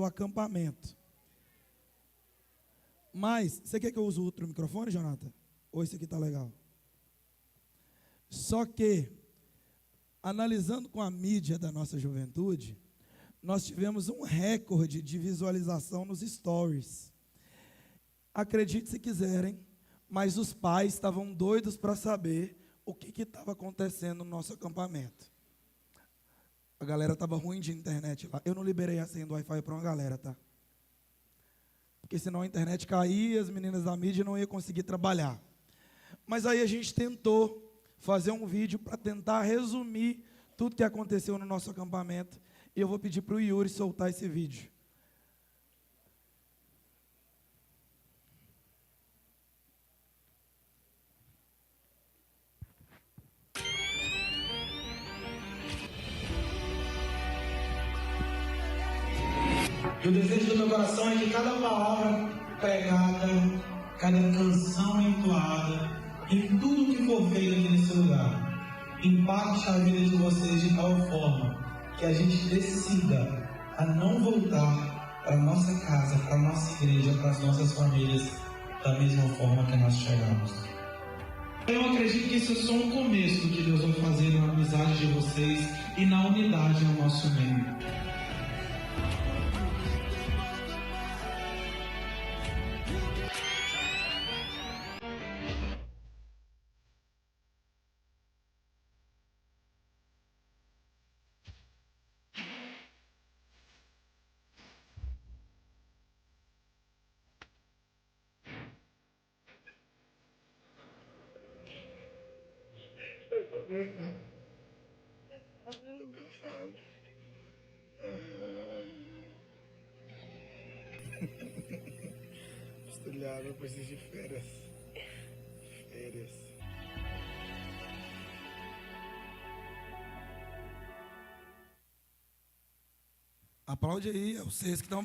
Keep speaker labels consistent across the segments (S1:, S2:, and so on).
S1: o acampamento. Mas, você quer que eu use outro microfone, Jonathan? Ou esse aqui tá legal? Só que, analisando com a mídia da nossa juventude, nós tivemos um recorde de visualização nos stories. Acredite se quiserem, mas os pais estavam doidos para saber o que estava acontecendo no nosso acampamento. A galera estava ruim de internet lá. Eu não liberei a senha do Wi-Fi para uma galera, tá? Porque senão a internet caía, as meninas da mídia não iam conseguir trabalhar. Mas aí a gente tentou fazer um vídeo para tentar resumir tudo que aconteceu no nosso acampamento. E eu vou pedir para o Yuri soltar esse vídeo.
S2: E o desejo do meu coração é que cada palavra pregada, cada canção entoada, e tudo que for feito aqui nesse lugar, impacte a vida de vocês de tal forma que a gente decida a não voltar para a nossa casa, para a nossa igreja, para as nossas famílias, da mesma forma que nós chegamos. Eu acredito que isso é só um começo do que Deus vai fazer na amizade de vocês e na unidade no nosso meio.
S3: Estudar, eu preciso de férias. Férias.
S1: Aplaude aí, é vocês que estão...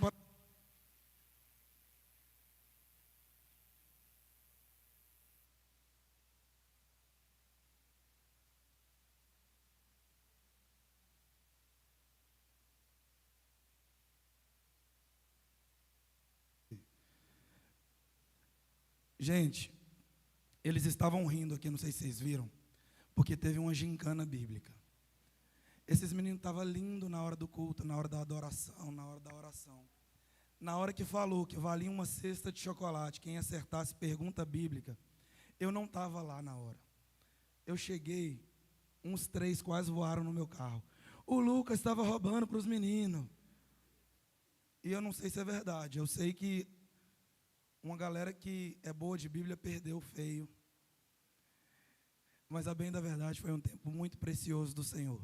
S1: Gente, eles estavam rindo aqui, não sei se vocês viram, porque teve uma gincana bíblica. Esses meninos estavam lindos na hora do culto, na hora da adoração, na hora da oração. Na hora que falou que valia uma cesta de chocolate, quem acertasse pergunta bíblica, eu não estava lá na hora. Eu cheguei, uns 3 quase voaram no meu carro. O Lucas estava roubando para os meninos. E eu não sei se é verdade, eu sei que uma galera que é boa de Bíblia perdeu feio. Mas a bem da verdade foi um tempo muito precioso do Senhor.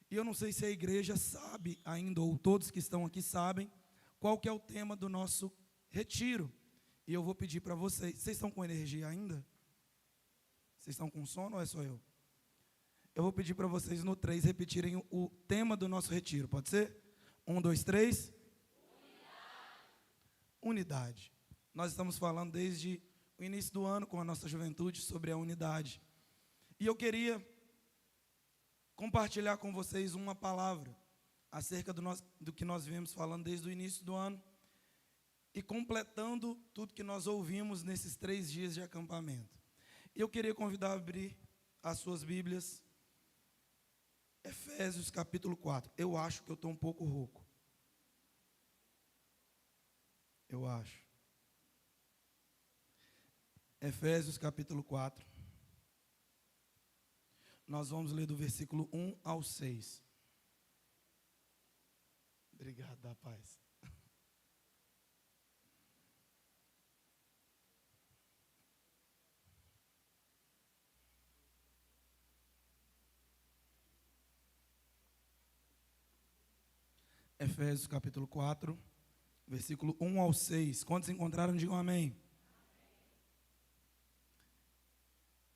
S1: E eu não sei se a igreja sabe ainda, ou todos que estão aqui sabem, qual que é o tema do nosso retiro. E eu vou pedir para vocês. Vocês estão com energia ainda? Vocês estão com sono ou é só eu? Eu vou pedir para vocês no 3 repetirem o tema do nosso retiro. Pode ser? 1, 2, 3. Unidade. Nós estamos falando desde o início do ano com a nossa juventude sobre a unidade. E eu queria compartilhar com vocês uma palavra acerca do que nós viemos falando desde o início do ano e completando tudo que nós ouvimos nesses 3 dias de acampamento. E eu queria convidar a abrir as suas Bíblias, Efésios capítulo 4. Eu acho que eu estou um pouco rouco. Eu acho. Efésios capítulo 4. Nós vamos ler do versículo 1 ao 6. Obrigado, da paz. Efésios capítulo 4, versículo 1 ao 6. Quantos encontraram, digam amém.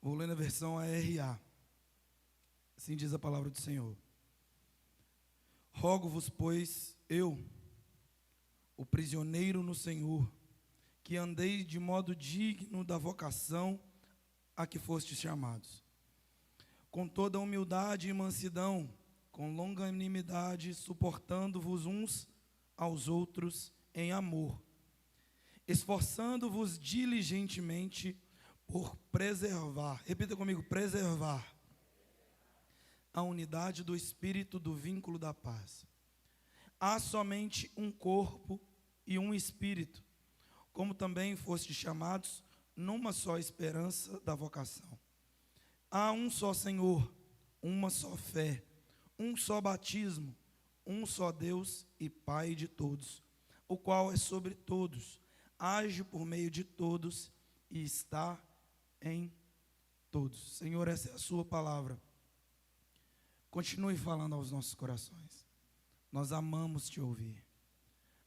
S1: Vou ler na versão ARA. Assim diz a palavra do Senhor. Rogo-vos, pois, eu, o prisioneiro no Senhor, que andeis de modo digno da vocação a que fostes chamados, com toda humildade e mansidão, com longanimidade, suportando-vos uns aos outros em amor, esforçando-vos diligentemente por preservar, repita comigo, preservar a unidade do Espírito do vínculo da paz. Há somente um corpo e um Espírito, como também fostes chamados numa só esperança da vocação. Há um só Senhor, uma só fé, um só batismo, um só Deus e Pai de todos, o qual é sobre todos, age por meio de todos e está em todos. Senhor, essa é a sua palavra. Continue falando aos nossos corações. Nós amamos te ouvir.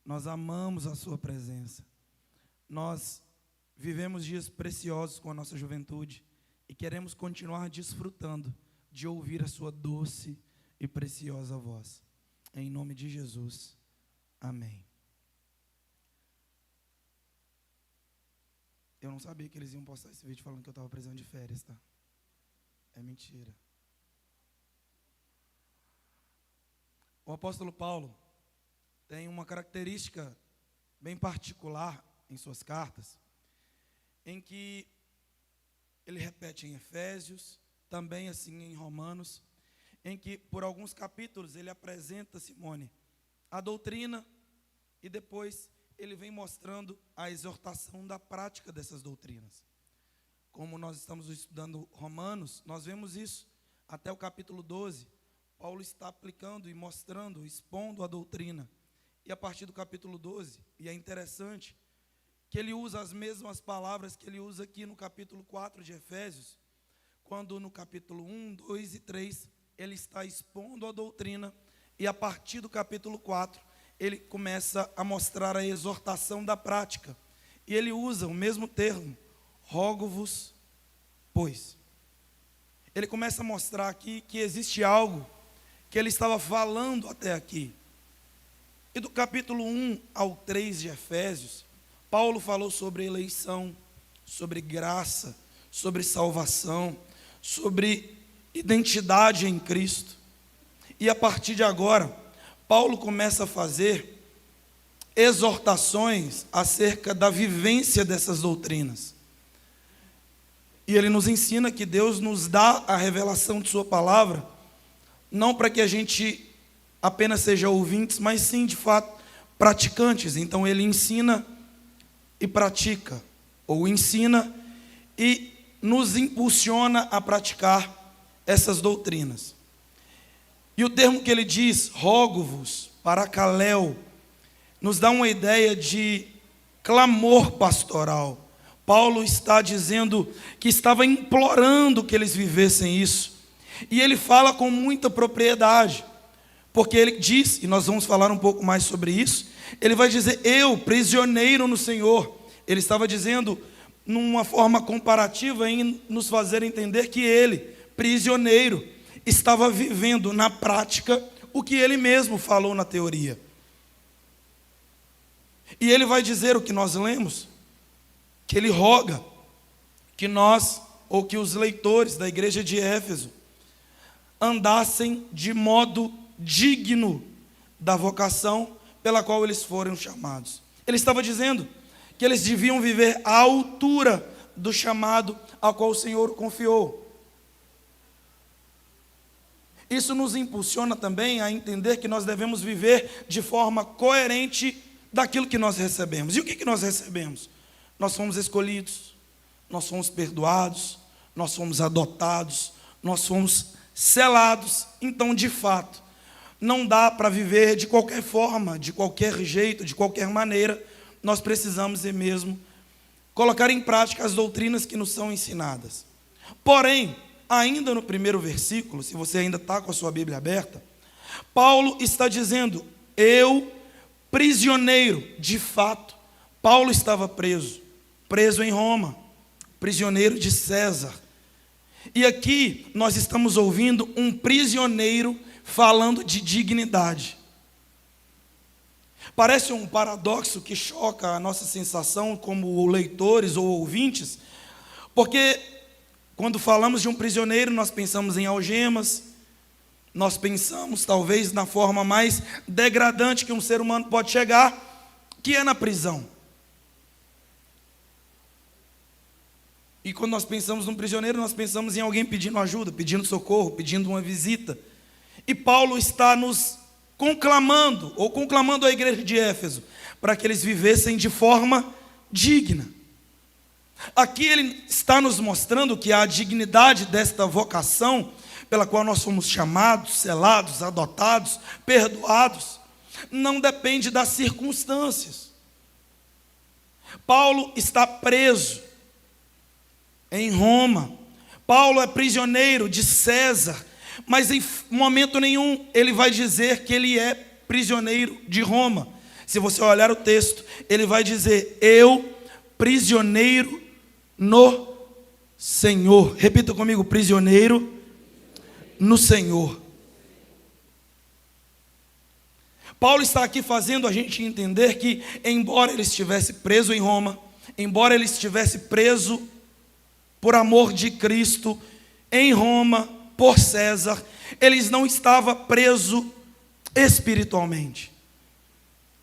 S1: Nós amamos a sua presença. Nós vivemos dias preciosos com a nossa juventude e queremos continuar desfrutando de ouvir a sua doce e preciosa voz. Em nome de Jesus. Amém. Eu não sabia que eles iam postar esse vídeo falando que eu estava precisando de férias, tá? É mentira. O apóstolo Paulo tem uma característica bem particular em suas cartas, em que ele repete em Efésios, também assim em Romanos, em que por alguns capítulos ele apresenta, Simone, a doutrina e depois ele vem mostrando a exortação da prática dessas doutrinas. Como nós estamos estudando Romanos, nós vemos isso até o capítulo 12, Paulo está aplicando e mostrando, expondo a doutrina. E a partir do capítulo 12, e é interessante que ele usa as mesmas palavras que ele usa aqui no capítulo 4 de Efésios, quando no capítulo 1, 2 e 3, ele está expondo a doutrina, e a partir do capítulo 4, ele começa a mostrar a exortação da prática. E ele usa o mesmo termo, rogo-vos, pois. Ele começa a mostrar aqui que existe algo que ele estava falando até aqui. E do capítulo 1 ao 3 de Efésios, Paulo falou sobre eleição, sobre graça, sobre salvação, sobre identidade em Cristo. E a partir de agora, Paulo começa a fazer exortações acerca da vivência dessas doutrinas. E ele nos ensina que Deus nos dá a revelação de sua palavra, não para que a gente apenas seja ouvintes, mas sim, de fato, praticantes. Então ele ensina e pratica, ou ensina e nos impulsiona a praticar essas doutrinas. E o termo que ele diz, rogo-vos, paracaléu, nos dá uma ideia de clamor pastoral. Paulo está dizendo que estava implorando que eles vivessem isso. E ele fala com muita propriedade, porque ele diz, e nós vamos falar um pouco mais sobre isso, ele vai dizer, eu, prisioneiro no Senhor. Ele estava dizendo, numa forma comparativa, em nos fazer entender que ele, prisioneiro, estava vivendo na prática o que ele mesmo falou na teoria. E ele vai dizer o que nós lemos, que ele roga que nós, ou que os leitores da igreja de Éfeso, andassem de modo digno da vocação pela qual eles foram chamados. Ele estava dizendo que eles deviam viver à altura do chamado ao qual o Senhor confiou. Isso nos impulsiona também a entender que nós devemos viver de forma coerente daquilo que nós recebemos. E o que nós recebemos? Nós fomos escolhidos, nós fomos perdoados, nós fomos adotados, nós fomos selados. Então, de fato, não dá para viver de qualquer forma, de qualquer jeito, de qualquer maneira. Nós precisamos mesmo colocar em prática as doutrinas que nos são ensinadas. Porém, ainda no primeiro versículo, se você ainda está com a sua Bíblia aberta, Paulo está dizendo, eu, prisioneiro, de fato, Paulo estava preso em Roma, prisioneiro de César. E aqui nós estamos ouvindo um prisioneiro falando de dignidade. Parece um paradoxo que choca a nossa sensação como leitores ou ouvintes, porque quando falamos de um prisioneiro, nós pensamos em algemas, Nós pensamos, talvez, na forma mais degradante que um ser humano pode chegar, que é na prisão. E quando nós pensamos num prisioneiro, nós pensamos em alguém pedindo ajuda, pedindo socorro, pedindo uma visita. E Paulo está nos conclamando, ou conclamando a igreja de Éfeso, para que eles vivessem de forma digna. Aqui ele está nos mostrando que a dignidade desta vocação, pela qual nós fomos chamados, selados, adotados, perdoados, não depende das circunstâncias. Paulo está preso em Roma. Paulo é prisioneiro de César, mas em momento nenhum ele vai dizer que ele é prisioneiro de Roma. Se você olhar o texto, ele vai dizer: eu, prisioneiro no Senhor. Repita comigo: prisioneiro no Senhor. Paulo está aqui fazendo a gente entender que, embora ele estivesse preso em Roma, embora ele estivesse preso por amor de Cristo em Roma, por César, ele não estava preso espiritualmente.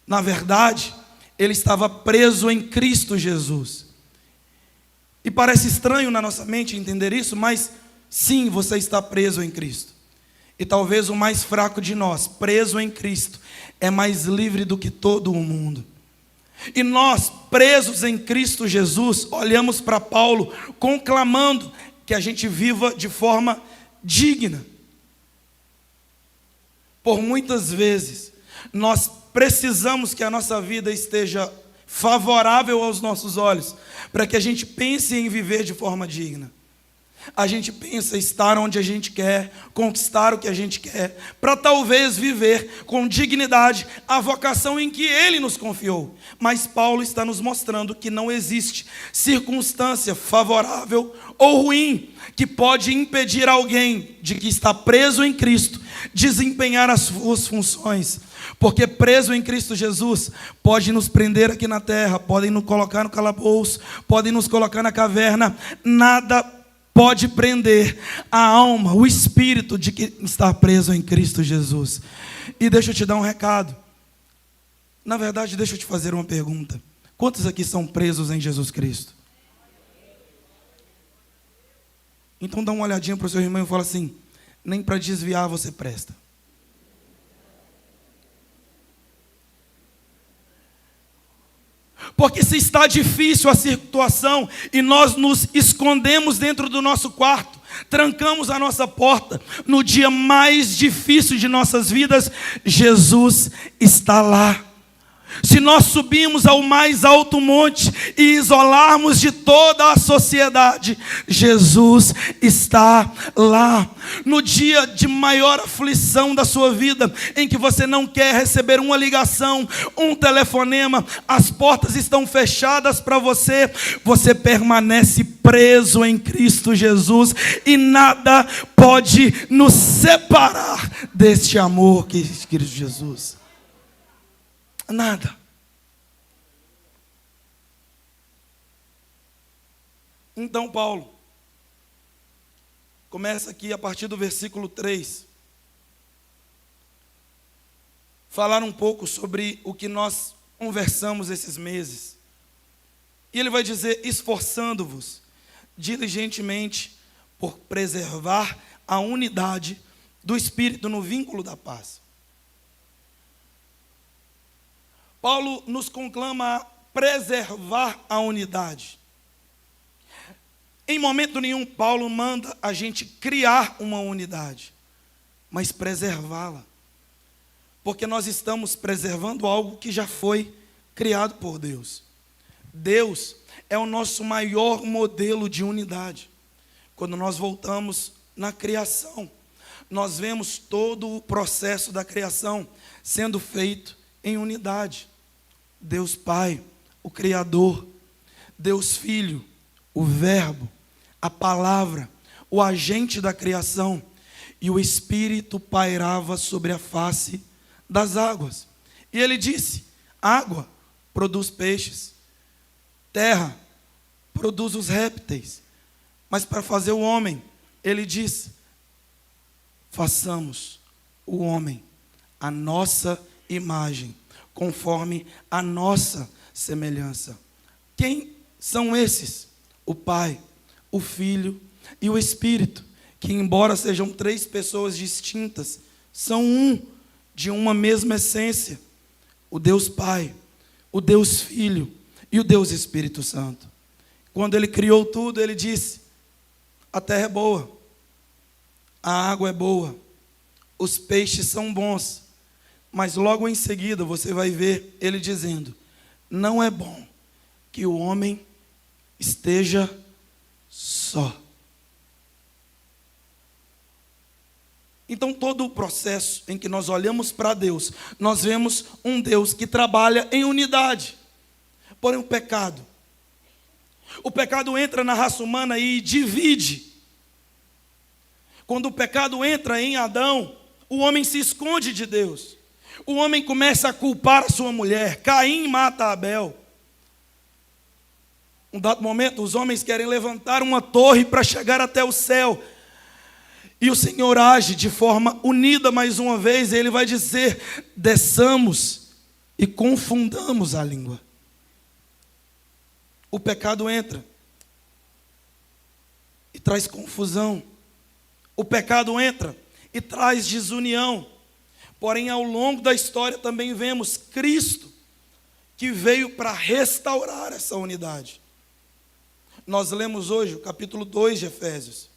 S1: Na verdade, ele estava preso em Cristo Jesus. E parece estranho na nossa mente entender isso, mas sim, você está preso em Cristo. E talvez o mais fraco de nós, preso em Cristo, é mais livre do que todo o mundo. E nós, presos em Cristo Jesus, olhamos para Paulo conclamando que a gente viva de forma digna. Por muitas vezes, nós precisamos que a nossa vida esteja favorável aos nossos olhos, para que a gente pense em viver de forma digna. A gente pensa em estar onde a gente quer, conquistar o que a gente quer, para talvez viver com dignidade a vocação em que Ele nos confiou. Mas Paulo está nos mostrando que não existe circunstância favorável ou ruim que pode impedir alguém de que está preso em Cristo desempenhar as suas funções. Porque preso em Cristo Jesus, pode nos prender aqui na terra, podem nos colocar no calabouço, podem nos colocar na caverna, nada pode prender a alma, o espírito de que está preso em Cristo Jesus. E deixa eu te dar um recado. Na verdade, deixa eu te fazer uma pergunta. Quantos aqui são presos em Jesus Cristo? Então dá uma olhadinha para o seu irmão e fala assim: nem para desviar você presta. Porque se está difícil a situação e nós nos escondemos dentro do nosso quarto, trancamos a nossa porta, no dia mais difícil de nossas vidas, Jesus está lá. Se nós subimos ao mais alto monte e isolarmos de toda a sociedade, Jesus está lá. No dia de maior aflição da sua vida, em que você não quer receber uma ligação, um telefonema, as portas estão fechadas para você, você permanece preso em Cristo Jesus e nada pode nos separar deste amor que é Cristo Jesus. Nada. Então Paulo começa aqui a partir do versículo 3, falar um pouco sobre o que nós conversamos esses meses. E ele vai dizer: esforçando-vos diligentemente por preservar a unidade do Espírito no vínculo da paz. Paulo nos conclama a preservar a unidade. Em momento nenhum, Paulo manda a gente criar uma unidade, mas preservá-la. Porque nós estamos preservando algo que já foi criado por Deus. Deus é o nosso maior modelo de unidade. Quando nós voltamos na criação, nós vemos todo o processo da criação sendo feito em unidade. Deus Pai, o Criador, Deus Filho, o Verbo, a Palavra, o agente da criação, e o Espírito pairava sobre a face das águas. E ele disse: água produz peixes, terra produz os répteis, mas para fazer o homem, ele disse: façamos o homem à nossa imagem, conforme a nossa semelhança. Quem são esses? O Pai, o Filho e o Espírito, que embora sejam três pessoas distintas, são um, de uma mesma essência. O Deus Pai, o Deus Filho e o Deus Espírito Santo. Quando Ele criou tudo, Ele disse: a terra é boa, a água é boa, os peixes são bons. Mas logo em seguida você vai ver Ele dizendo: não é bom que o homem esteja só. Então, todo o processo em que nós olhamos para Deus, nós vemos um Deus que trabalha em unidade. Porém, o pecado entra na raça humana e divide. Quando o pecado entra em Adão, o homem se esconde de Deus. O homem começa a culpar a sua mulher. Caim mata Abel. Um dado momento, os homens querem levantar uma torre para chegar até o céu. E o Senhor age de forma unida mais uma vez. Ele vai dizer: desçamos e confundamos a língua. O pecado entra e traz confusão. O pecado entra e traz desunião. Porém, ao longo da história também vemos Cristo, que veio para restaurar essa unidade. Nós lemos hoje o capítulo 2 de Efésios,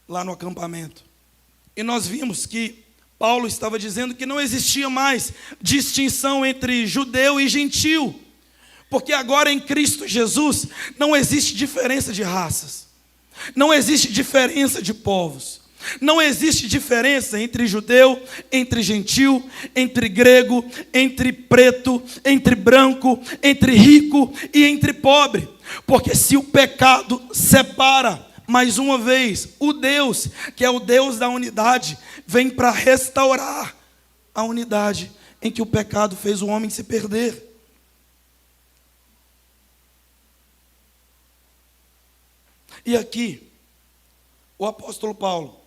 S1: lá no acampamento. E nós vimos que Paulo estava dizendo que não existia mais distinção entre judeu e gentil, porque agora em Cristo Jesus não existe diferença de raças, não existe diferença de povos, não existe diferença entre judeu, entre gentil, entre grego, entre preto, entre branco, entre rico e entre pobre. Porque se o pecado separa, mais uma vez, o Deus, que é o Deus da unidade, vem para restaurar a unidade em que o pecado fez o homem se perder. E aqui, o apóstolo Paulo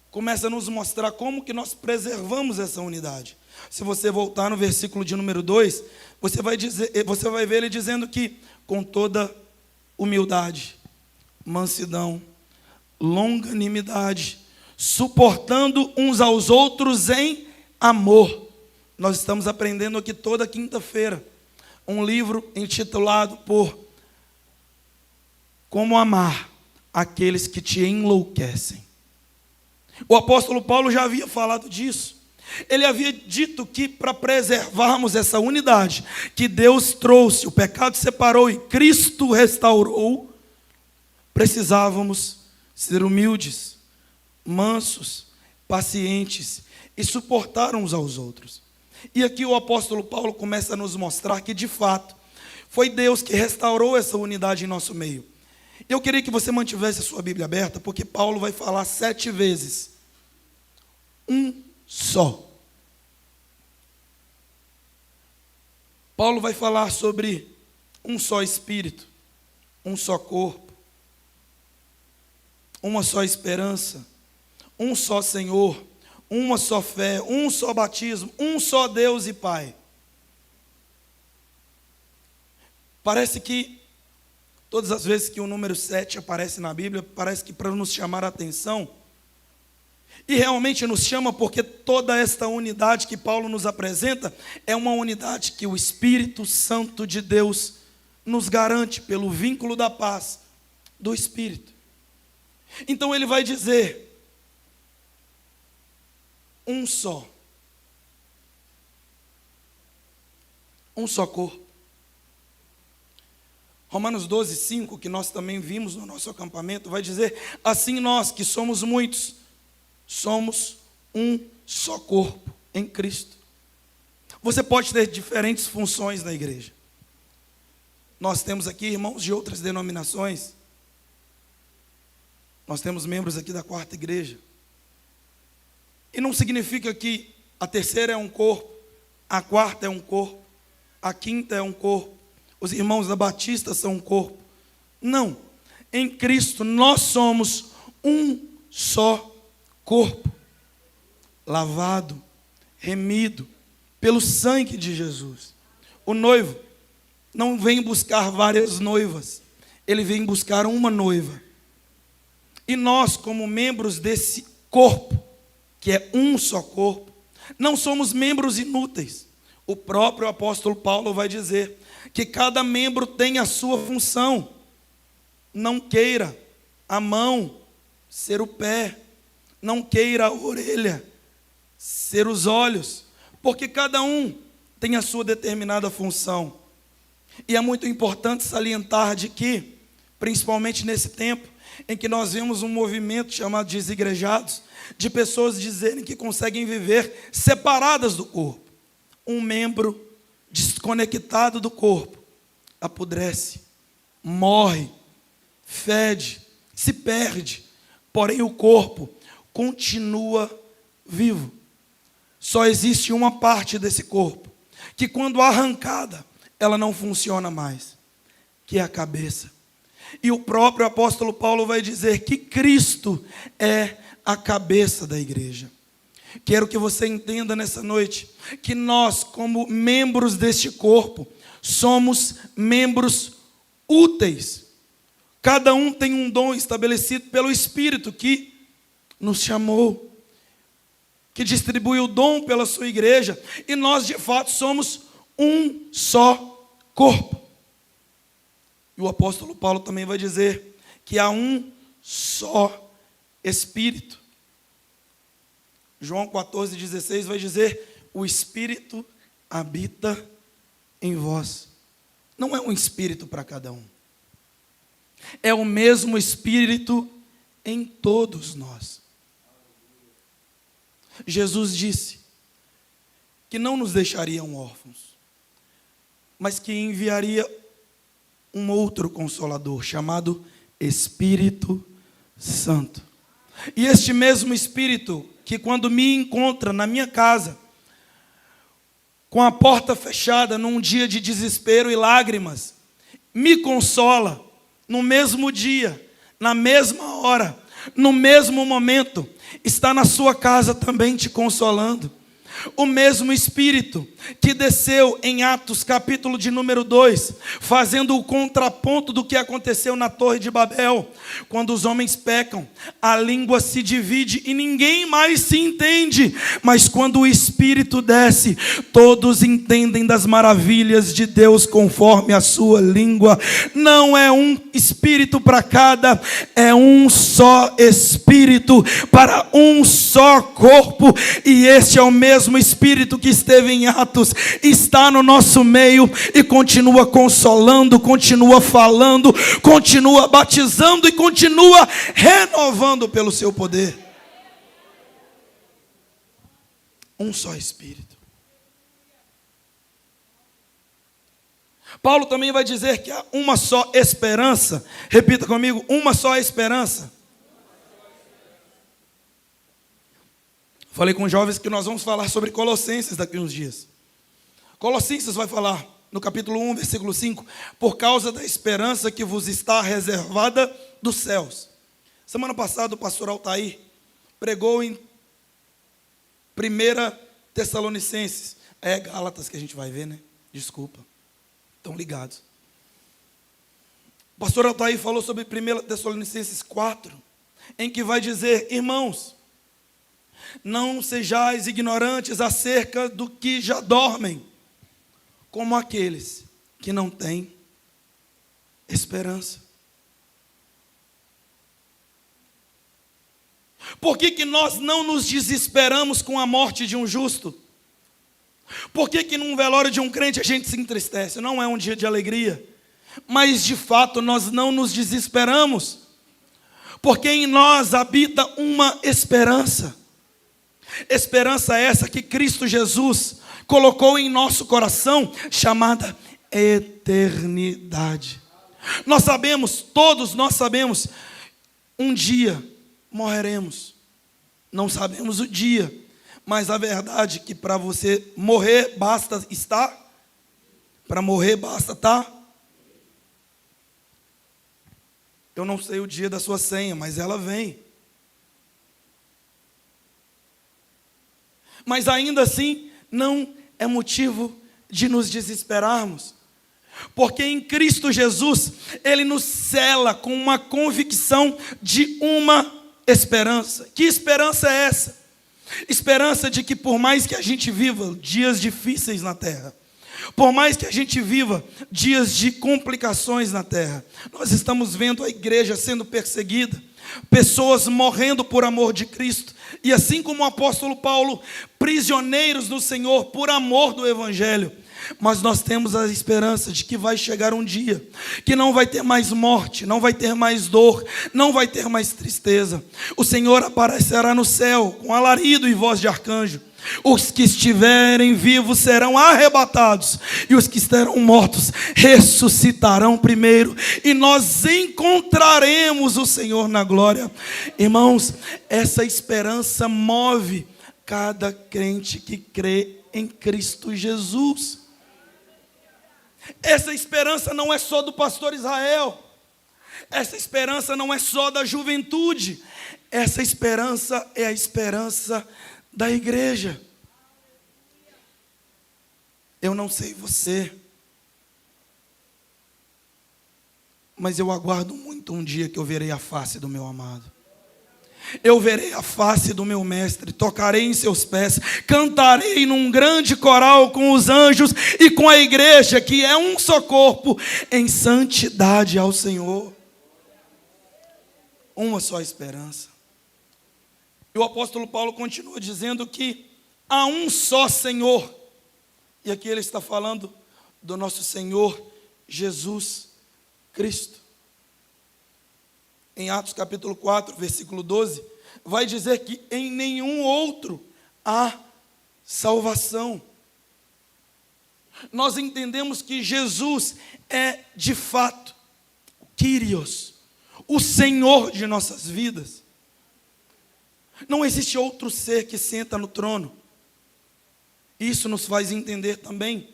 S1: começa a nos mostrar como que nós preservamos essa unidade. Se você voltar no versículo de número 2, você vai ver ele dizendo que com toda humildade, mansidão, longanimidade, suportando uns aos outros em amor. Nós estamos aprendendo aqui toda quinta-feira um livro intitulado por Como Amar Aqueles que Te Enlouquecem. O apóstolo Paulo já havia falado disso. Ele havia dito que para preservarmos essa unidade que Deus trouxe, o pecado separou e Cristo restaurou, precisávamos ser humildes, mansos, pacientes e suportar uns aos outros. E aqui o apóstolo Paulo começa a nos mostrar que de fato foi Deus que restaurou essa unidade em nosso meio. Eu queria que você mantivesse a sua Bíblia aberta, porque Paulo vai falar 7 vezes. Um só. Paulo vai falar sobre um só Espírito, um só corpo, uma só esperança, um só Senhor, uma só fé, um só batismo, um só Deus e Pai. Parece que todas as vezes que o número 7 aparece na Bíblia, parece que para nos chamar a atenção, e realmente nos chama porque toda esta unidade que Paulo nos apresenta é uma unidade que o Espírito Santo de Deus nos garante pelo vínculo da paz do Espírito. Então ele vai dizer, um só corpo. Romanos 12, 5, que nós também vimos no nosso acampamento, vai dizer, assim nós que somos muitos, somos um só corpo em Cristo. Você pode ter diferentes funções na igreja. Nós temos aqui irmãos de outras denominações. Nós temos membros aqui da 4ª igreja. E não significa que a 3ª é um corpo, a 4ª é um corpo, a 5ª é um corpo, os irmãos da Batista são um corpo. Não. Em Cristo nós somos um só corpo lavado, remido pelo sangue de Jesus. O noivo não vem buscar várias noivas, ele vem buscar uma noiva. E nós, como membros desse corpo, que é um só corpo, não somos membros inúteis. O próprio apóstolo Paulo vai dizer que cada membro tem a sua função. Não queira a mão ser o pé, não queira a orelha ser os olhos, porque cada um tem a sua determinada função. E é muito importante salientar de que, principalmente nesse tempo, em que nós vemos um movimento chamado de desigrejados, de pessoas dizerem que conseguem viver separadas do corpo. Um membro desconectado do corpo apodrece, morre, fede, se perde, porém o corpo continua vivo. Só existe uma parte desse corpo que, quando arrancada, ela não funciona mais, que é a cabeça. E o próprio apóstolo Paulo vai dizer que Cristo é a cabeça da igreja. Quero que você entenda nessa noite que nós, como membros deste corpo, somos membros úteis. Cada um tem um dom estabelecido pelo Espírito que nos chamou, que distribui o dom pela sua igreja, e nós de fato somos um só corpo. E o apóstolo Paulo também vai dizer que há um só Espírito. João 14,16 vai dizer: o Espírito habita em vós. Não é um Espírito para cada um, é o mesmo Espírito em todos nós. Jesus disse que não nos deixariam órfãos, mas que enviaria um outro Consolador, chamado Espírito Santo. E este mesmo Espírito, que quando me encontra na minha casa, com a porta fechada, num dia de desespero e lágrimas, me consola no mesmo dia, na mesma hora, no mesmo momento, está na sua casa também te consolando. O mesmo Espírito que desceu em Atos capítulo de número 2, fazendo o contraponto do que aconteceu na Torre de Babel, quando os homens pecam, a língua se divide e ninguém mais se entende, mas quando o Espírito desce, todos entendem das maravilhas de Deus conforme a sua língua. Não é um Espírito para cada, é um só Espírito para um só corpo, e este é o mesmo Espírito que esteve em Atos, está no nosso meio e continua consolando, continua falando, continua batizando e continua renovando pelo seu poder. Um só Espírito. Paulo também vai dizer que há uma só esperança. Repita comigo: uma só esperança. Falei com jovens que nós vamos falar sobre Colossenses daqui a uns dias. Colossenses vai falar no capítulo 1, versículo 5, por causa da esperança que vos está reservada dos céus. Semana passada o pastor Altair pregou em 1 Tessalonicenses. É Gálatas que a gente vai ver, né? Desculpa. Estão ligados. O pastor Altair falou sobre 1 Tessalonicenses 4, em que vai dizer: irmãos, não sejais ignorantes acerca do que já dormem, como aqueles que não têm esperança. Por que nós não nos desesperamos com a morte de um justo? Por que num velório de um crente a gente se entristece? Não é um dia de alegria, mas de fato nós não nos desesperamos, porque em nós habita uma esperança. Esperança essa que Cristo Jesus colocou em nosso coração, chamada eternidade. Nós sabemos, todos nós sabemos, um dia morreremos. Não sabemos o dia, mas a verdade é que para você morrer basta estar, para morrer basta estar. Eu não sei o dia da sua senha, mas ela vem. Mas ainda assim, não é motivo de nos desesperarmos. Porque em Cristo Jesus, Ele nos cela com uma convicção de uma esperança. Que esperança é essa? Esperança de que por mais que a gente viva dias difíceis na terra, por mais que a gente viva dias de complicações na terra, nós estamos vendo a igreja sendo perseguida, pessoas morrendo por amor de Cristo, e assim como o apóstolo Paulo, prisioneiros do Senhor por amor do Evangelho. Mas nós temos a esperança de que vai chegar um dia que não vai ter mais morte, não vai ter mais dor, não vai ter mais tristeza. O Senhor aparecerá no céu com alarido e voz de arcanjo. Os que estiverem vivos serão arrebatados, e os que estarão mortos ressuscitarão primeiro, e nós encontraremos o Senhor na glória. Irmãos, essa esperança move cada crente que crê em Cristo Jesus. Essa esperança não é só do pastor Israel, essa esperança não é só da juventude, essa esperança é a esperança da igreja. Eu não sei você, mas eu aguardo muito um dia que eu verei a face do meu amado. Eu verei a face do meu mestre, tocarei em seus pés, cantarei num grande coral com os anjos e com a igreja, que é um só corpo, em santidade ao Senhor. Uma só esperança. E o apóstolo Paulo continua dizendo que há um só Senhor. E aqui ele está falando do nosso Senhor Jesus Cristo. Em Atos capítulo 4, versículo 12, vai dizer que em nenhum outro há salvação. Nós entendemos que Jesus é de fato o Kyrios, o Senhor de nossas vidas. Não existe outro ser que senta no trono. Isso nos faz entender também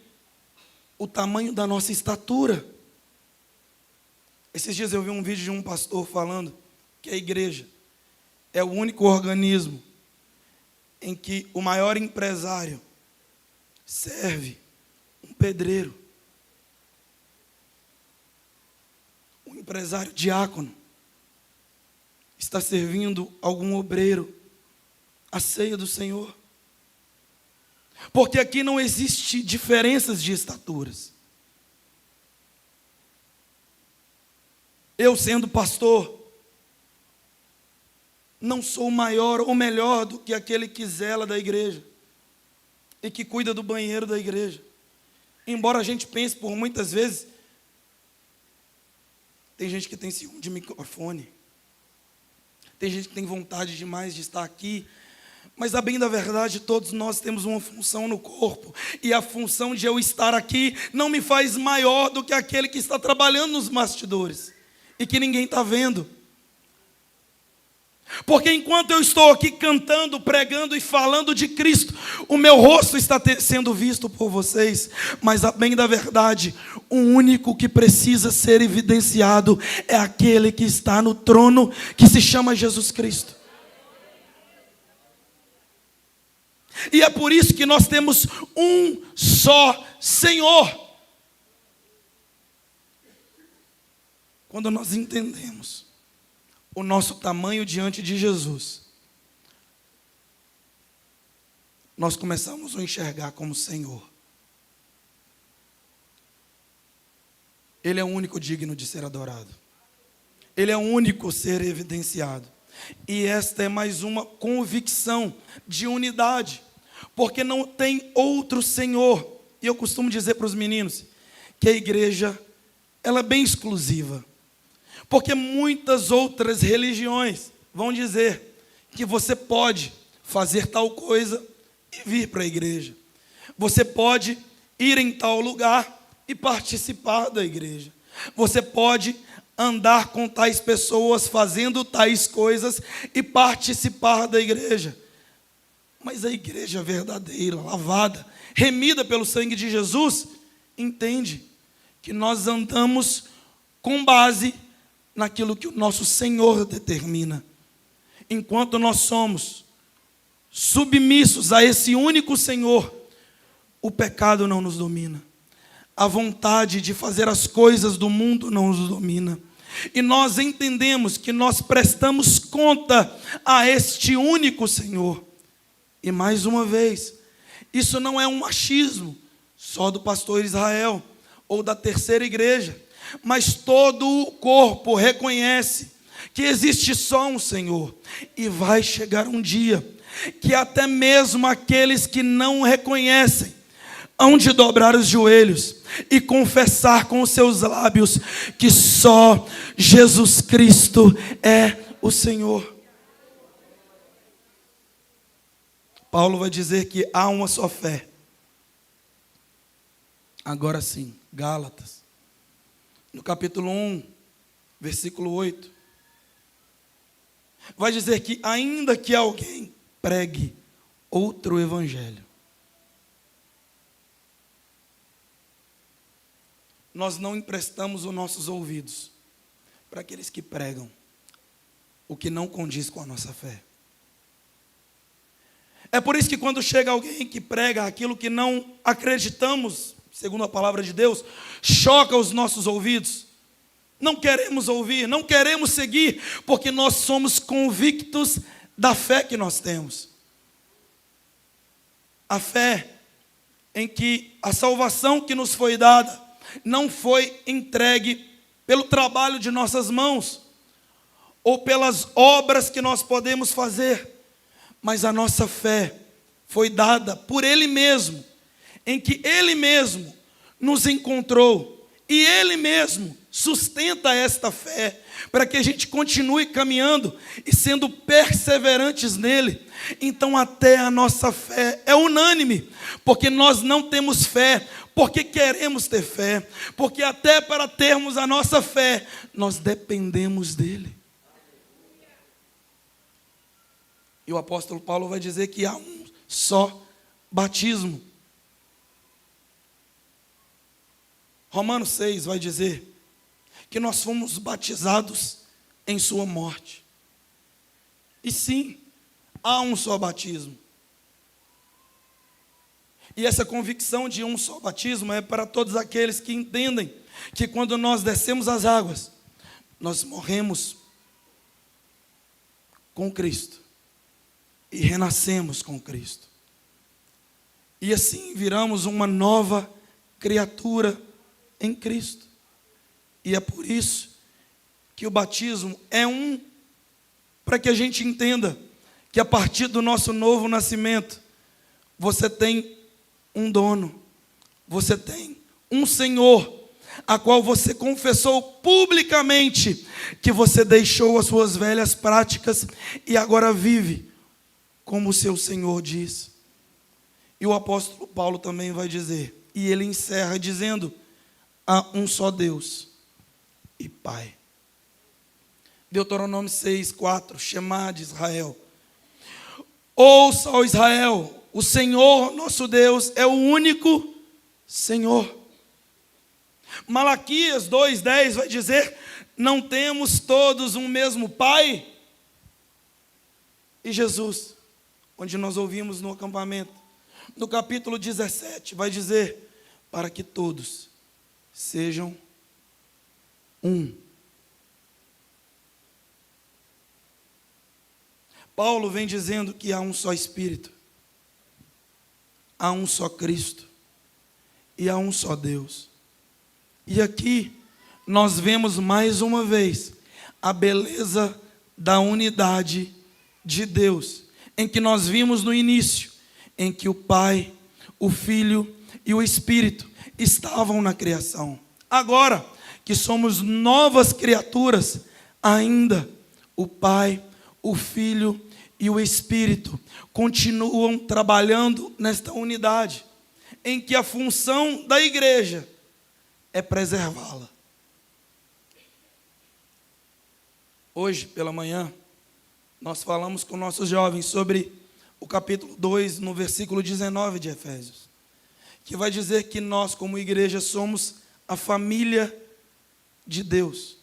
S1: o tamanho da nossa estatura. Esses dias eu vi um vídeo de um pastor falando que a igreja é o único organismo em que o maior empresário serve um pedreiro, um empresário diácono está servindo algum obreiro a ceia do Senhor. Porque aqui não existe diferenças de estaturas. Eu, sendo pastor, não sou maior ou melhor do que aquele que zela da igreja e que cuida do banheiro da igreja. Embora a gente pense por muitas vezes, tem gente que tem ciúme de microfone, tem gente que tem vontade demais de estar aqui, mas a bem da verdade, todos nós temos uma função no corpo, e a função de eu estar aqui não me faz maior do que aquele que está trabalhando nos bastidores e que ninguém está vendo. Porque enquanto eu estou aqui cantando, pregando e falando de Cristo, o meu rosto está sendo visto por vocês, mas a bem da verdade, o único que precisa ser evidenciado é aquele que está no trono, que se chama Jesus Cristo. E é por isso que nós temos um só Senhor. Quando nós entendemos o nosso tamanho diante de Jesus, nós começamos a o enxergar como Senhor. Ele é o único digno de ser adorado. Ele é o único a ser evidenciado. E esta é mais uma convicção de unidade, porque não tem outro Senhor. E eu costumo dizer para os meninos que a igreja, ela é bem exclusiva. Porque muitas outras religiões vão dizer que você pode fazer tal coisa e vir para a igreja. Você pode ir em tal lugar e participar da igreja. Você pode andar com tais pessoas fazendo tais coisas e participar da igreja. Mas a igreja verdadeira, lavada, remida pelo sangue de Jesus, entende que nós andamos com base naquilo que o nosso Senhor determina. Enquanto nós somos submissos a esse único Senhor, o pecado não nos domina. A vontade de fazer as coisas do mundo não nos domina. E nós entendemos que nós prestamos conta a este único Senhor. E mais uma vez, isso não é um machismo só do pastor Israel ou da terceira igreja, mas todo o corpo reconhece que existe só um Senhor. E vai chegar um dia que até mesmo aqueles que não reconhecem hão de dobrar os joelhos e confessar com os seus lábios que só Jesus Cristo é o Senhor. Paulo vai dizer que há uma só fé. Agora sim, Gálatas, no capítulo 1, versículo 8, vai dizer que ainda que alguém pregue outro evangelho, nós não emprestamos os nossos ouvidos para aqueles que pregam o que não condiz com a nossa fé. É por isso que quando chega alguém que prega aquilo que não acreditamos, segundo a palavra de Deus, choca os nossos ouvidos. Não queremos ouvir, não queremos seguir, porque nós somos convictos da fé que nós temos. A fé em que a salvação que nos foi dada não foi entregue pelo trabalho de nossas mãos ou pelas obras que nós podemos fazer, mas a nossa fé foi dada por Ele mesmo, em que Ele mesmo nos encontrou e Ele mesmo sustenta esta fé para que a gente continue caminhando e sendo perseverantes nele. Então até a nossa fé é unânime, porque nós não temos fé porque queremos ter fé, porque até para termos a nossa fé nós dependemos dele. E o apóstolo Paulo vai dizer que há um só batismo. Romanos 6 vai dizer que nós fomos batizados em sua morte. E sim, há um só batismo. E essa convicção de um só batismo é para todos aqueles que entendem que quando nós descemos as águas, nós morremos com Cristo e renascemos com Cristo. E assim viramos uma nova criatura em Cristo. E é por isso que o batismo é para que a gente entenda que a partir do nosso novo nascimento, você tem um dono, você tem um Senhor, a qual você confessou publicamente que você deixou as suas velhas práticas e agora vive como o seu Senhor diz. E o apóstolo Paulo também vai dizer, e ele encerra dizendo: há um só Deus e Pai. Deuteronômio 6:4, Shema de Israel. Ouça, ó Israel, o Senhor nosso Deus é o único Senhor. Malaquias 2:10 vai dizer: não temos todos um mesmo Pai? E Jesus, onde nós ouvimos no acampamento, no capítulo 17, vai dizer: para que todos sejam um. Paulo vem dizendo que há um só Espírito, há um só Cristo e há um só Deus. E aqui nós vemos mais uma vez a beleza da unidade de Deus, em que nós vimos no início, em que o Pai, o Filho e o Espírito estavam na criação. Agora que somos novas criaturas, ainda o Pai, o Filho e o Espírito continuam trabalhando nesta unidade, em que a função da igreja é preservá-la. Hoje, pela manhã, nós falamos com nossos jovens sobre o capítulo 2, no versículo 19 de Efésios, que vai dizer que nós, como igreja, somos a família de Deus.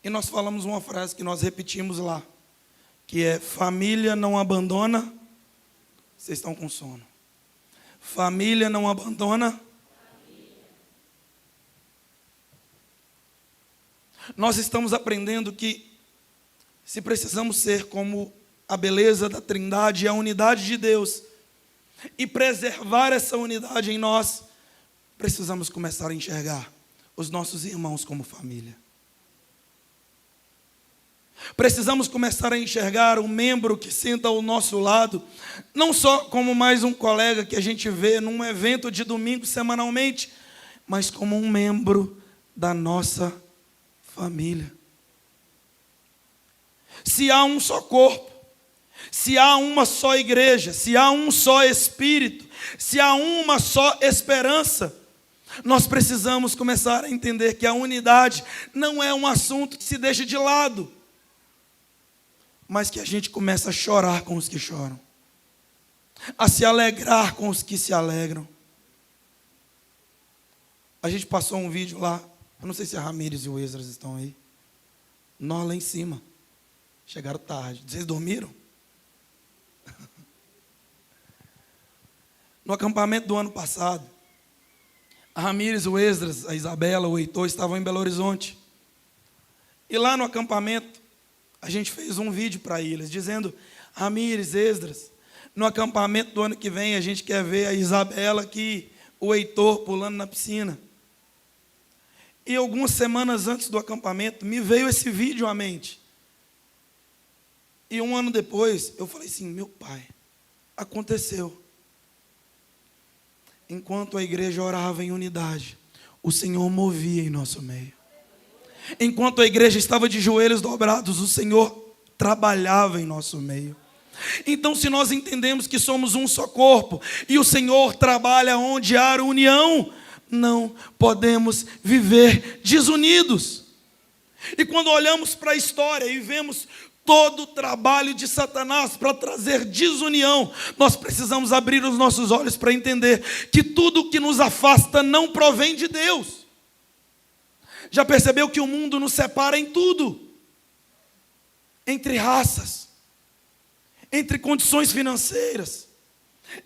S1: E nós falamos uma frase que nós repetimos lá, que é família não abandona. Vocês estão com sono. Família não abandona. Nós estamos aprendendo que, se precisamos ser como a beleza da Trindade e a unidade de Deus, e preservar essa unidade em nós, precisamos começar a enxergar os nossos irmãos como família. Precisamos começar a enxergar o membro que senta ao nosso lado, não só como mais um colega que a gente vê num evento de domingo semanalmente, mas como um membro da nossa família. Se há um só corpo, se há uma só igreja, se há um só Espírito, se há uma só esperança, nós precisamos começar a entender que a unidade não é um assunto que se deixa de lado, mas que a gente começa a chorar com os que choram, a se alegrar com os que se alegram. A gente passou um vídeo lá, eu não sei se a Ramírez e o Esdras estão aí, nós lá em cima, chegaram tarde. Vocês dormiram? No acampamento do ano passado, a Ramírez, o Esdras, a Isabela, o Heitor estavam em Belo Horizonte. E lá no acampamento, a gente fez um vídeo para eles, dizendo: Ramírez, Esdras, no acampamento do ano que vem, a gente quer ver a Isabela aqui, o Heitor pulando na piscina. E algumas semanas antes do acampamento, me veio esse vídeo à mente. E um ano depois, eu falei assim: meu pai, aconteceu. Enquanto a igreja orava em unidade, o Senhor movia em nosso meio. Enquanto a igreja estava de joelhos dobrados, o Senhor trabalhava em nosso meio. Então, se nós entendemos que somos um só corpo, e o Senhor trabalha onde há união, não podemos viver desunidos. E quando olhamos para a história e vemos todo o trabalho de Satanás para trazer desunião, nós precisamos abrir os nossos olhos para entender que tudo que nos afasta não provém de Deus. Já percebeu que o mundo nos separa em tudo? Entre raças, entre condições financeiras,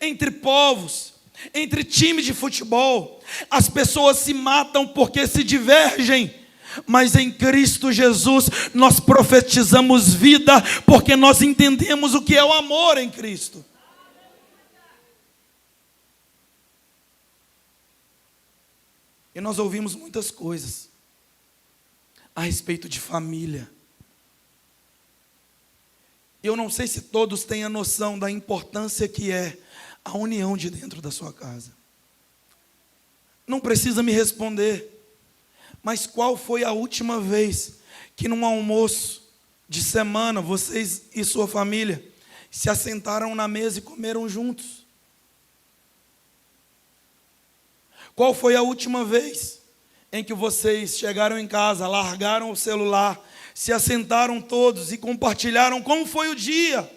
S1: entre povos, entre times de futebol. As pessoas se matam porque se divergem. Mas em Cristo Jesus nós profetizamos vida, porque nós entendemos o que é o amor em Cristo. E nós ouvimos muitas coisas a respeito de família. Eu não sei se todos têm a noção da importância que é a união de dentro da sua casa. Não precisa me responder. Mas qual foi a última vez que num almoço de semana, vocês e sua família se assentaram na mesa e comeram juntos? Qual foi a última vez em que vocês chegaram em casa, largaram o celular, se assentaram todos e compartilharam como foi o dia?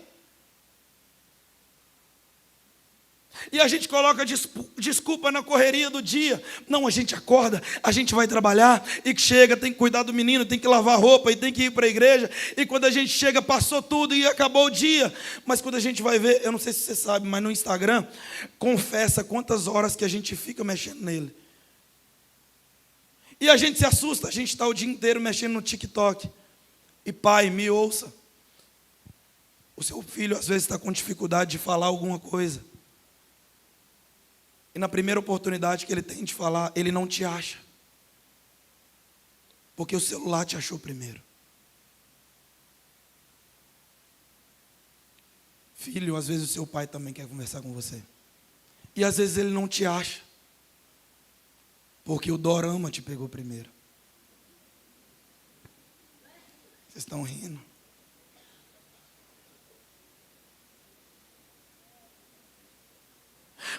S1: E a gente coloca desculpa na correria do dia. Não, a gente acorda, a gente vai trabalhar, e que chega, tem que cuidar do menino, tem que lavar roupa, e tem que ir para a igreja, e quando a gente chega, passou tudo e acabou o dia. Mas quando a gente vai ver, eu não sei se você sabe, mas no Instagram, confessa quantas horas que a gente fica mexendo nele. E a gente se assusta, a gente está o dia inteiro mexendo no TikTok. E pai, me ouça. O seu filho às vezes está com dificuldade de falar alguma coisa. E na primeira oportunidade que ele tem de falar, ele não te acha. Porque o celular te achou primeiro. Filho, às vezes o seu pai também quer conversar com você. E às vezes ele não te acha. Porque o dorama te pegou primeiro. Vocês estão rindo?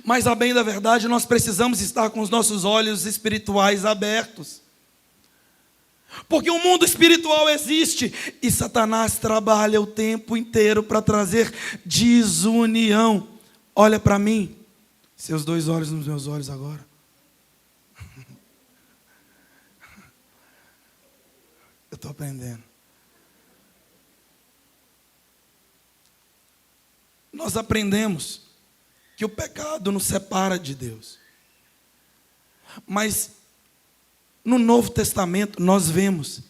S1: Mas, a bem da verdade, nós precisamos estar com os nossos olhos espirituais abertos. Porque o mundo espiritual existe e Satanás trabalha o tempo inteiro para trazer desunião. Olha para mim, seus dois olhos nos meus olhos agora. Eu estou aprendendo. nós aprendemos que o pecado nos separa de Deus. Mas no Novo Testamento nós vemos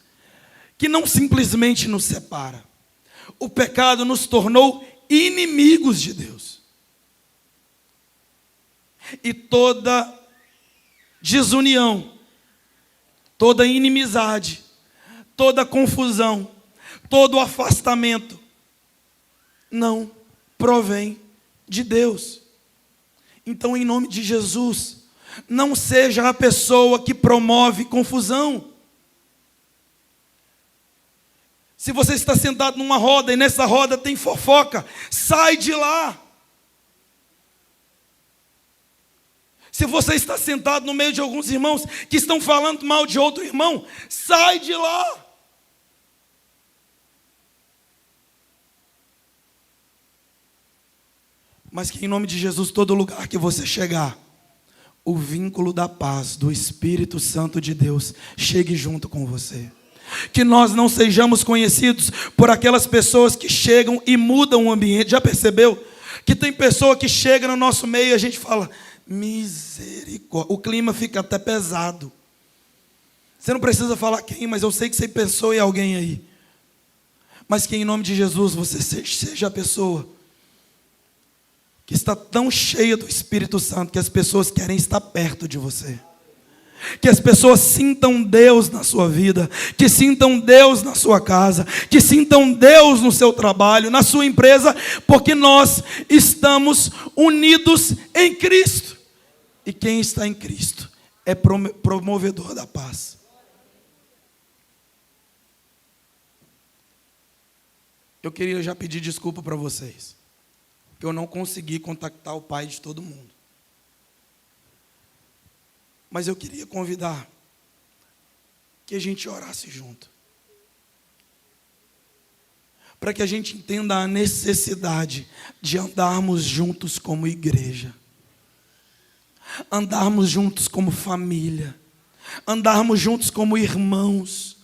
S1: que não simplesmente nos separa. O pecado nos tornou inimigos de Deus. E toda desunião, toda inimizade, toda confusão, todo afastamento não provém de Deus. Então, em nome de Jesus, não seja a pessoa que promove confusão. Se você está sentado numa roda e nessa roda tem fofoca, sai de lá. Se você está sentado no meio de alguns irmãos que estão falando mal de outro irmão, sai de lá. Mas que em nome de Jesus, todo lugar que você chegar, o vínculo da paz do Espírito Santo de Deus chegue junto com você. Que nós não sejamos conhecidos por aquelas pessoas que chegam e mudam o ambiente. Já percebeu? Que tem pessoa que chega no nosso meio e a gente fala, misericórdia. O clima fica até pesado. Você não precisa falar quem, mas eu sei que você pensou em alguém aí. Mas que em nome de Jesus você seja a pessoa que está tão cheia do Espírito Santo que as pessoas querem estar perto de você. Que as pessoas sintam Deus na sua vida, que sintam Deus na sua casa, que sintam Deus no seu trabalho, na sua empresa, porque nós estamos unidos em Cristo. E quem está em Cristo é promovedor da paz. Eu queria já pedir desculpa para vocês, que eu não consegui contactar o pai de todo mundo. Mas eu queria convidar que a gente orasse junto. Para que a gente entenda a necessidade de andarmos juntos como igreja. Andarmos juntos como família. Andarmos juntos como irmãos.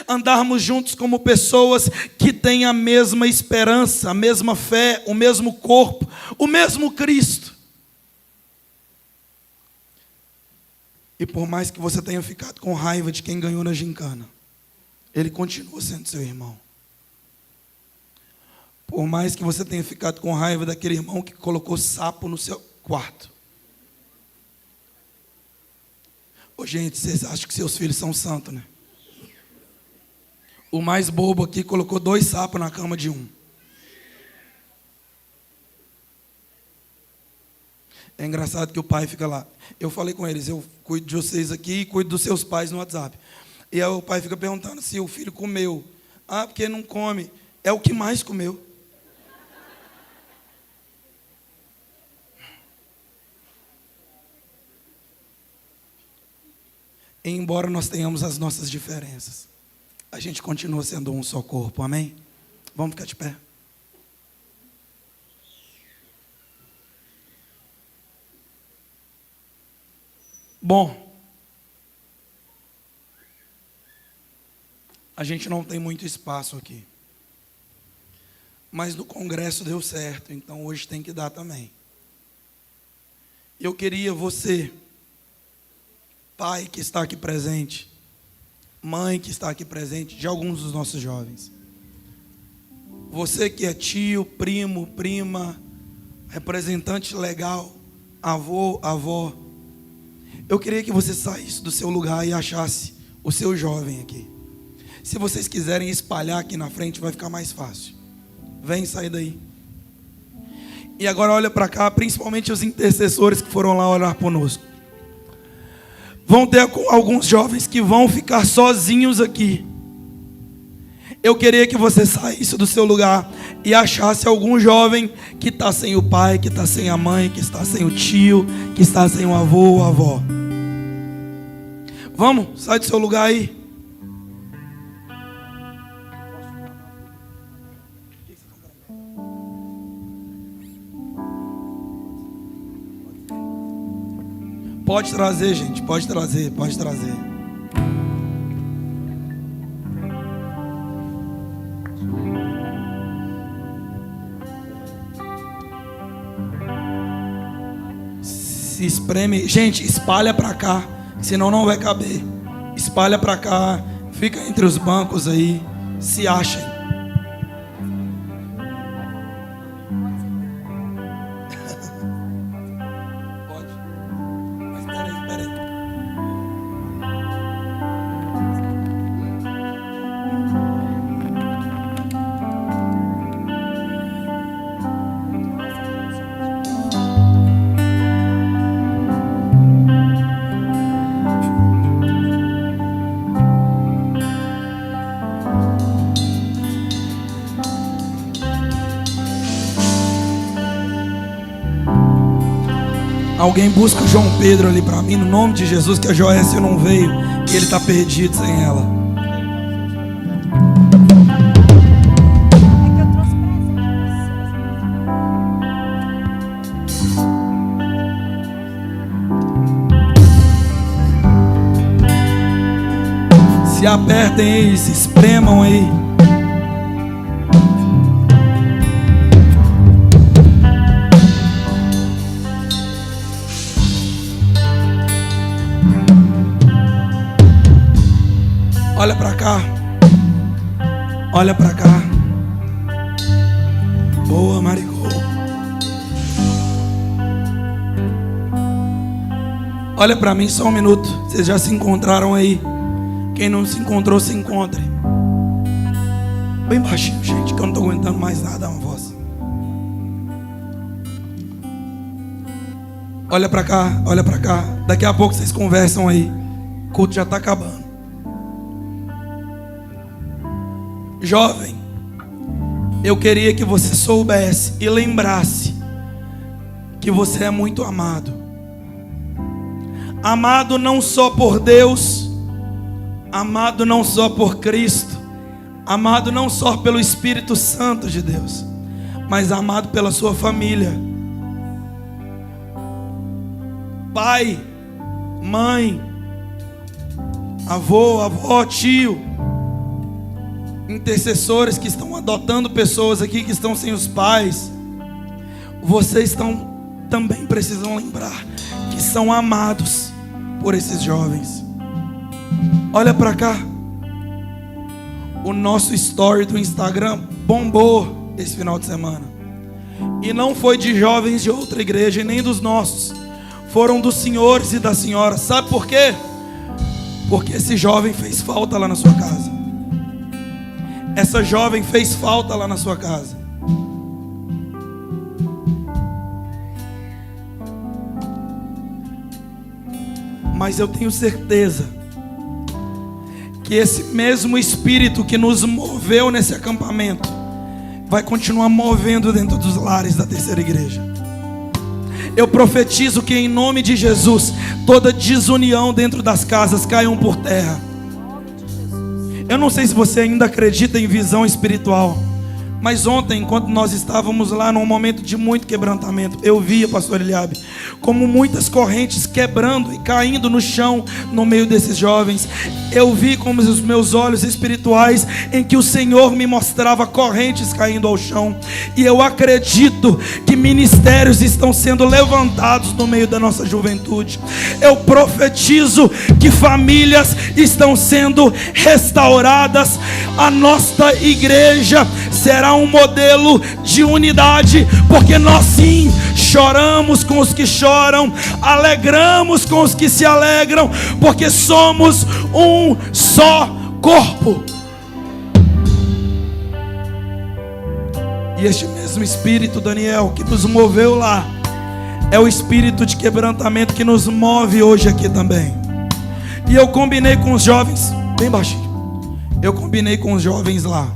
S1: Andarmos juntos como pessoas que têm a mesma esperança, a mesma fé, o mesmo corpo, o mesmo Cristo. E por mais que você tenha ficado com raiva de quem ganhou na gincana, ele continua sendo seu irmão. Por mais que você tenha ficado com raiva daquele irmão que colocou sapo no seu quarto. Ô, gente, vocês acham que seus filhos são santos, né? O mais bobo aqui colocou 2 sapos na cama de um. É engraçado que o pai fica lá. Eu falei com eles, eu cuido de vocês aqui e cuido dos seus pais no WhatsApp. E aí o pai fica perguntando se o filho comeu. Ah, porque não come. É o que mais comeu. E embora nós tenhamos as nossas diferenças, a gente continua sendo um só corpo, amém? Vamos ficar de pé. Bom, a gente não tem muito espaço aqui. Mas no congresso deu certo, então hoje tem que dar também. Eu queria você, pai que está aqui presente, mãe que está aqui presente, de alguns dos nossos jovens. Você que é tio, primo, prima, representante legal, avô, avó. Eu queria que você saísse do seu lugar e achasse o seu jovem aqui. Se vocês quiserem espalhar aqui na frente, vai ficar mais fácil. Vem, sai daí. E agora olha para cá, principalmente os intercessores que foram lá orar conosco. Vão ter alguns jovens que vão ficar sozinhos aqui. Eu queria que você saísse do seu lugar e achasse algum jovem que está sem o pai, que está sem a mãe, que está sem o tio, que está sem o avô ou a avó. Vamos, sai do seu lugar aí. Pode trazer, gente, pode trazer, pode trazer. se espreme. Gente, espalha para cá, senão não vai caber. Espalha para cá, fica entre os bancos aí, se achem. Pode. Mas peraí. Alguém busca o João Pedro ali para mim, no nome de Jesus, que a Joécia não veio e ele está perdido sem ela. Se apertem aí, se espremam aí. Olha para cá. Olha para cá. Boa, Maricô. Olha para mim só um minuto. Vocês já se encontraram aí? Quem não se encontrou, se encontre. Bem baixinho, gente, que eu não estou aguentando mais nada, uma voz. Olha para cá, olha para cá. Daqui a pouco vocês conversam aí. O culto já está acabando. Jovem, eu queria que você soubesse e lembrasse que você é muito amado. Amado não só por Deus, amado não só por Cristo, amado não só pelo Espírito Santo de Deus, mas amado pela sua família. Pai, mãe, avô, avó, tio, intercessores que estão adotando pessoas aqui que estão sem os pais, vocês também precisam lembrar que são amados por esses jovens. Olha para cá. O nosso story do Instagram bombou esse final de semana. E não foi de jovens de outra igreja e nem dos nossos. Foram dos senhores e das senhoras. Sabe por quê? Porque esse jovem fez falta lá na sua casa. Essa jovem fez falta lá na sua casa. Mas eu tenho certeza que esse mesmo Espírito que nos moveu nesse acampamento vai continuar movendo dentro dos lares da terceira igreja. Eu profetizo que em nome de Jesus toda desunião dentro das casas caiam por terra. Eu não sei se você ainda acredita em visão espiritual, mas ontem, enquanto nós estávamos lá num momento de muito quebrantamento, eu via, pastor Eliabe, como muitas correntes quebrando e caindo no chão no meio desses jovens. Eu vi como os meus olhos espirituais, em que o Senhor me mostrava correntes caindo ao chão. E eu acredito que ministérios estão sendo levantados no meio da nossa juventude. Eu profetizo que famílias estão sendo restauradas. A nossa igreja será um modelo de unidade, porque nós sim choramos com os que choram, alegramos com os que se alegram, porque somos um só corpo. E este mesmo Espírito, Daniel, que nos moveu lá, é o Espírito de quebrantamento que nos move hoje aqui também. E eu combinei com os jovens, bem baixinho, eu combinei com os jovens lá,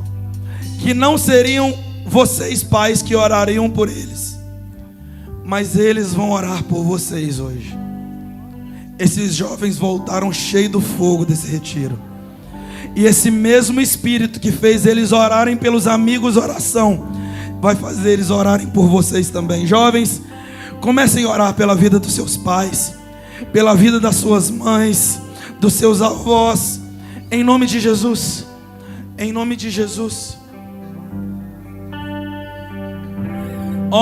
S1: que não seriam vocês pais que orariam por eles, mas eles vão orar por vocês hoje. Esses jovens voltaram cheios do fogo desse retiro. E esse mesmo Espírito que fez eles orarem pelos amigos, oração, vai fazer eles orarem por vocês também. Jovens, comecem a orar pela vida dos seus pais, pela vida das suas mães, dos seus avós, em nome de Jesus. Em nome de Jesus.